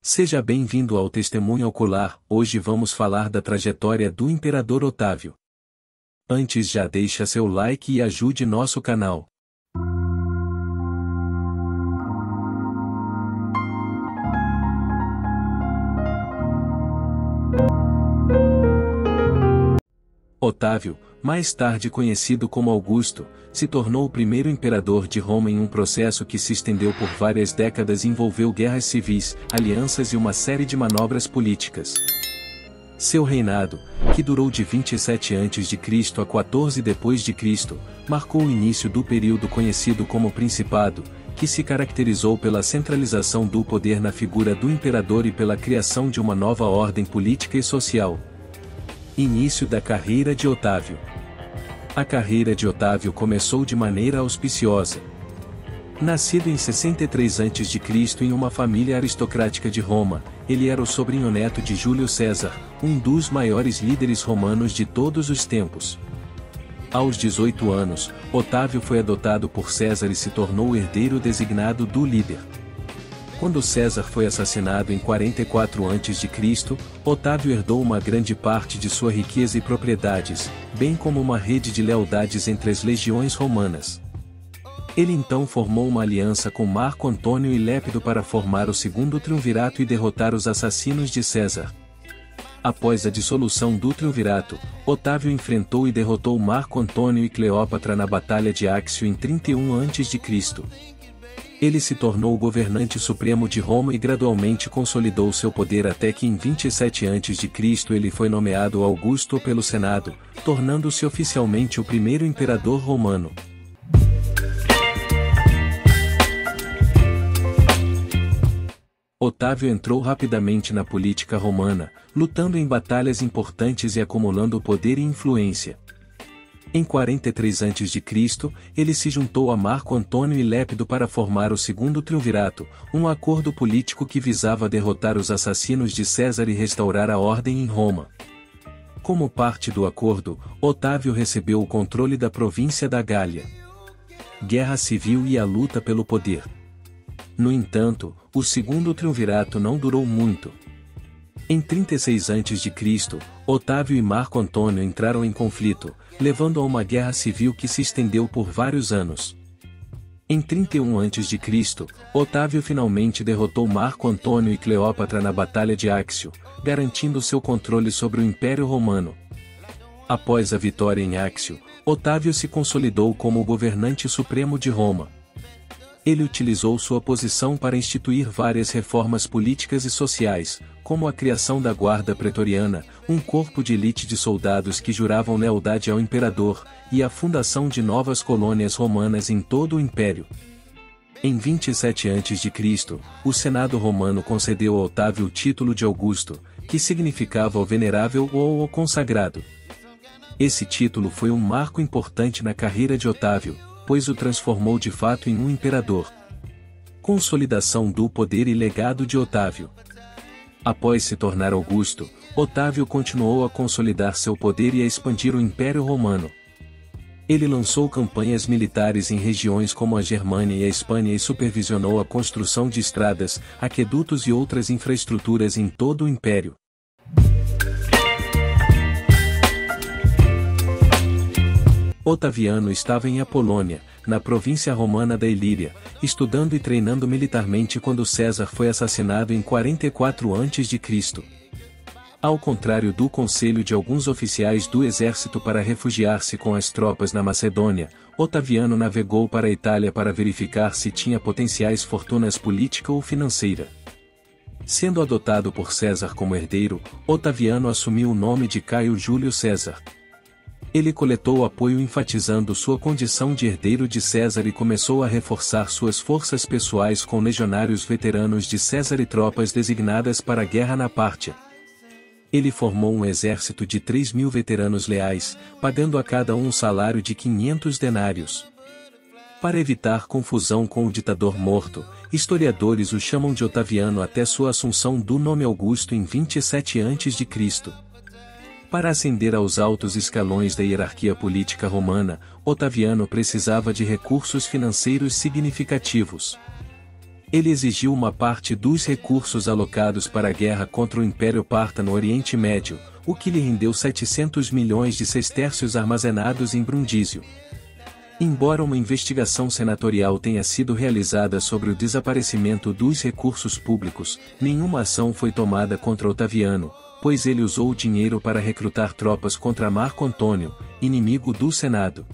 Seja bem-vindo ao Testemunho Ocular. Hoje vamos falar da trajetória do Imperador Otávio. Antes, já deixa seu like e ajude nosso canal. Otávio, mais tarde conhecido como Augusto, se tornou o primeiro imperador de Roma em um processo que se estendeu por várias décadas e envolveu guerras civis, alianças e uma série de manobras políticas. Seu reinado, que durou de 27 a.C. a 14 d.C., marcou o início do período conhecido como Principado, que se caracterizou pela centralização do poder na figura do imperador e pela criação de uma nova ordem política e social. Início da carreira de Otávio. A carreira de Otávio começou de maneira auspiciosa. Nascido em 63 a.C. em uma família aristocrática de Roma, ele era o sobrinho neto de Júlio César, um dos maiores líderes romanos de todos os tempos. Aos 18 anos, Otávio foi adotado por César e se tornou o herdeiro designado do líder. Quando César foi assassinado em 44 a.C., Otávio herdou uma grande parte de sua riqueza e propriedades, bem como uma rede de lealdades entre as legiões romanas. Ele então formou uma aliança com Marco Antônio e Lépido para formar o segundo triunvirato e derrotar os assassinos de César. Após a dissolução do triunvirato, Otávio enfrentou e derrotou Marco Antônio e Cleópatra na Batalha de Áxio em 31 a.C. Ele se tornou o governante supremo de Roma e gradualmente consolidou seu poder até que em 27 a.C. ele foi nomeado Augusto pelo Senado, tornando-se oficialmente o primeiro imperador romano. Otávio entrou rapidamente na política romana, lutando em batalhas importantes e acumulando poder e influência. Em 43 a.C., ele se juntou a Marco Antônio e Lépido para formar o Segundo Triunvirato, um acordo político que visava derrotar os assassinos de César e restaurar a ordem em Roma. Como parte do acordo, Otávio recebeu o controle da província da Gália. Guerra civil e a luta pelo poder. No entanto, o Segundo Triunvirato não durou muito. Em 36 a.C., Otávio e Marco Antônio entraram em conflito, levando a uma guerra civil que se estendeu por vários anos. Em 31 a.C., Otávio finalmente derrotou Marco Antônio e Cleópatra na Batalha de Áxio, garantindo seu controle sobre o Império Romano. Após a vitória em Áxio, Otávio se consolidou como o governante supremo de Roma. Ele utilizou sua posição para instituir várias reformas políticas e sociais, como a criação da Guarda Pretoriana, um corpo de elite de soldados que juravam lealdade ao imperador, e a fundação de novas colônias romanas em todo o império. Em 27 a.C., o Senado romano concedeu a Otávio o título de Augusto, que significava o venerável ou o consagrado. Esse título foi um marco importante na carreira de Otávio, pois o transformou de fato em um imperador. Consolidação do poder e legado de Otávio. Após se tornar Augusto, Otávio continuou a consolidar seu poder e a expandir o Império Romano. Ele lançou campanhas militares em regiões como a Germânia e a Espanha e supervisionou a construção de estradas, aquedutos e outras infraestruturas em todo o Império. Otaviano estava em Apolônia, na província romana da Ilíria, estudando e treinando militarmente quando César foi assassinado em 44 a.C. Ao contrário do conselho de alguns oficiais do exército para refugiar-se com as tropas na Macedônia, Otaviano navegou para a Itália para verificar se tinha potenciais fortunas política ou financeira. Sendo adotado por César como herdeiro, Otaviano assumiu o nome de Caio Júlio César. Ele coletou apoio enfatizando sua condição de herdeiro de César e começou a reforçar suas forças pessoais com legionários veteranos de César e tropas designadas para a guerra na Pártia. Ele formou um exército de 3.000 veteranos leais, pagando a cada um salário de 500 denários. Para evitar confusão com o ditador morto, historiadores o chamam de Otaviano até sua assunção do nome Augusto em 27 a.C. Para ascender aos altos escalões da hierarquia política romana, Otaviano precisava de recursos financeiros significativos. Ele exigiu uma parte dos recursos alocados para a guerra contra o Império Parta no Oriente Médio, o que lhe rendeu 700 milhões de sestércios armazenados em Brundísio. Embora uma investigação senatorial tenha sido realizada sobre o desaparecimento dos recursos públicos, nenhuma ação foi tomada contra Otaviano, pois ele usou o dinheiro para recrutar tropas contra Marco Antônio, inimigo do Senado.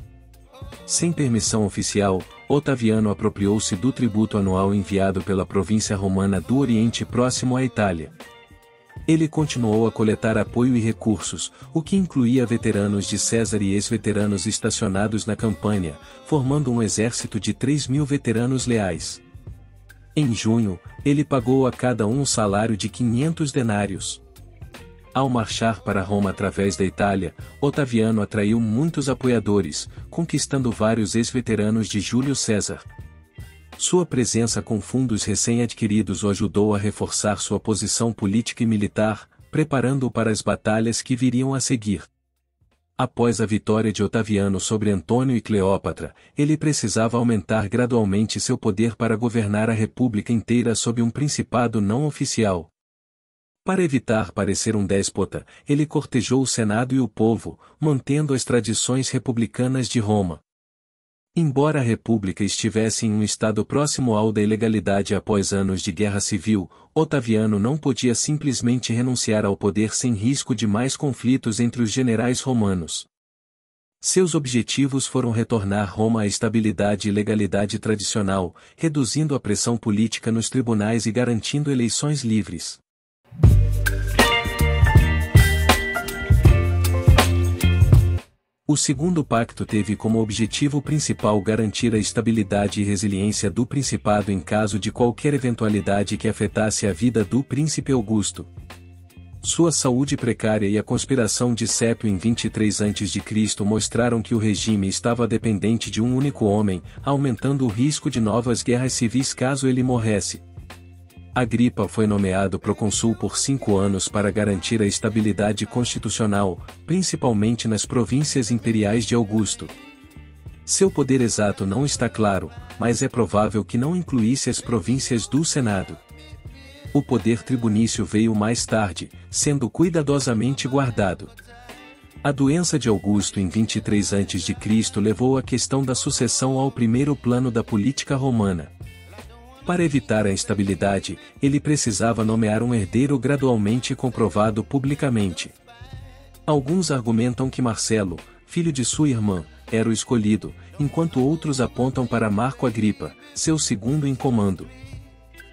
Sem permissão oficial, Otaviano apropriou-se do tributo anual enviado pela província romana do Oriente Próximo à Itália. Ele continuou a coletar apoio e recursos, o que incluía veteranos de César e ex-veteranos estacionados na campanha, formando um exército de 3.000 veteranos leais. Em junho, ele pagou a cada um um salário de 500 denários. Ao marchar para Roma através da Itália, Otaviano atraiu muitos apoiadores, conquistando vários ex-veteranos de Júlio César. Sua presença com fundos recém-adquiridos o ajudou a reforçar sua posição política e militar, preparando-o para as batalhas que viriam a seguir. Após a vitória de Otaviano sobre Antônio e Cleópatra, ele precisava aumentar gradualmente seu poder para governar a república inteira sob um principado não oficial. Para evitar parecer um déspota, ele cortejou o Senado e o povo, mantendo as tradições republicanas de Roma. Embora a república estivesse em um estado próximo ao da ilegalidade após anos de guerra civil, Otaviano não podia simplesmente renunciar ao poder sem risco de mais conflitos entre os generais romanos. Seus objetivos foram retornar Roma à estabilidade e legalidade tradicional, reduzindo a pressão política nos tribunais e garantindo eleições livres. O segundo pacto teve como objetivo principal garantir a estabilidade e resiliência do principado em caso de qualquer eventualidade que afetasse a vida do príncipe Augusto. Sua saúde precária e a conspiração de Sépio em 23 a.C. mostraram que o regime estava dependente de um único homem, aumentando o risco de novas guerras civis caso ele morresse. Agripa foi nomeado procônsul por 5 anos para garantir a estabilidade constitucional, principalmente nas províncias imperiais de Augusto. Seu poder exato não está claro, mas é provável que não incluísse as províncias do Senado. O poder tribunício veio mais tarde, sendo cuidadosamente guardado. A doença de Augusto em 23 a.C. levou a questão da sucessão ao primeiro plano da política romana. Para evitar a instabilidade, ele precisava nomear um herdeiro gradualmente comprovado publicamente. Alguns argumentam que Marcelo, filho de sua irmã, era o escolhido, enquanto outros apontam para Marco Agripa, seu segundo em comando.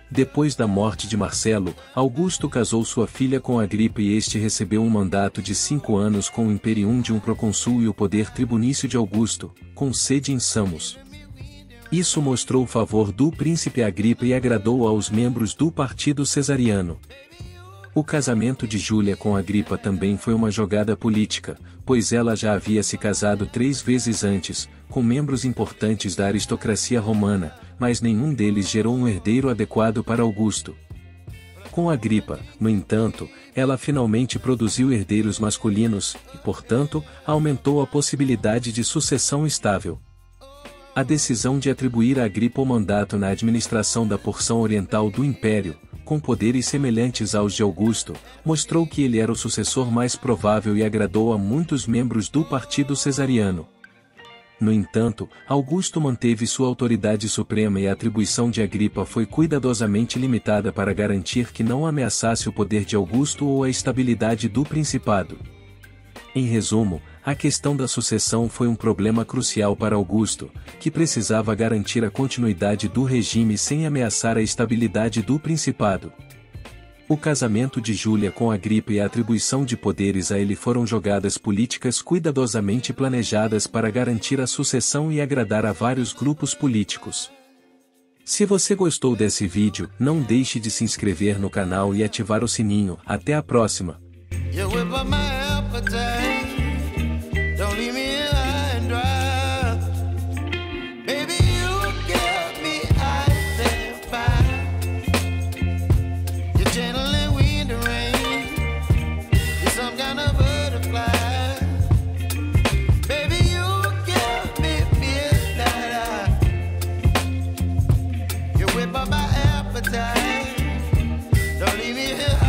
Depois da morte de Marcelo, Augusto casou sua filha com Agripa e este recebeu um mandato de 5 anos com o imperium de um procônsul e o poder tribunício de Augusto, com sede em Samos. Isso mostrou o favor do príncipe Agripa e agradou aos membros do partido cesariano. O casamento de Júlia com Agripa também foi uma jogada política, pois ela já havia se casado 3 vezes antes, com membros importantes da aristocracia romana, mas nenhum deles gerou um herdeiro adequado para Augusto. Com Agripa, no entanto, ela finalmente produziu herdeiros masculinos, e portanto, aumentou a possibilidade de sucessão estável. A decisão de atribuir a Agripa o mandato na administração da porção oriental do império, com poderes semelhantes aos de Augusto, mostrou que ele era o sucessor mais provável e agradou a muitos membros do partido cesariano. No entanto, Augusto manteve sua autoridade suprema e a atribuição de Agripa foi cuidadosamente limitada para garantir que não ameaçasse o poder de Augusto ou a estabilidade do principado. Em resumo, a questão da sucessão foi um problema crucial para Augusto, que precisava garantir a continuidade do regime sem ameaçar a estabilidade do principado. O casamento de Júlia com Agripa e a atribuição de poderes a ele foram jogadas políticas cuidadosamente planejadas para garantir a sucessão e agradar a vários grupos políticos. Se você gostou desse vídeo, não deixe de se inscrever no canal e ativar o sininho. Até a próxima! Don't leave me high and dry. Baby, you give me ice and fire. You're gentle and wind and rain. You're some kind of butterfly. Baby, you give me midnight. You're whipped by my air. yeah.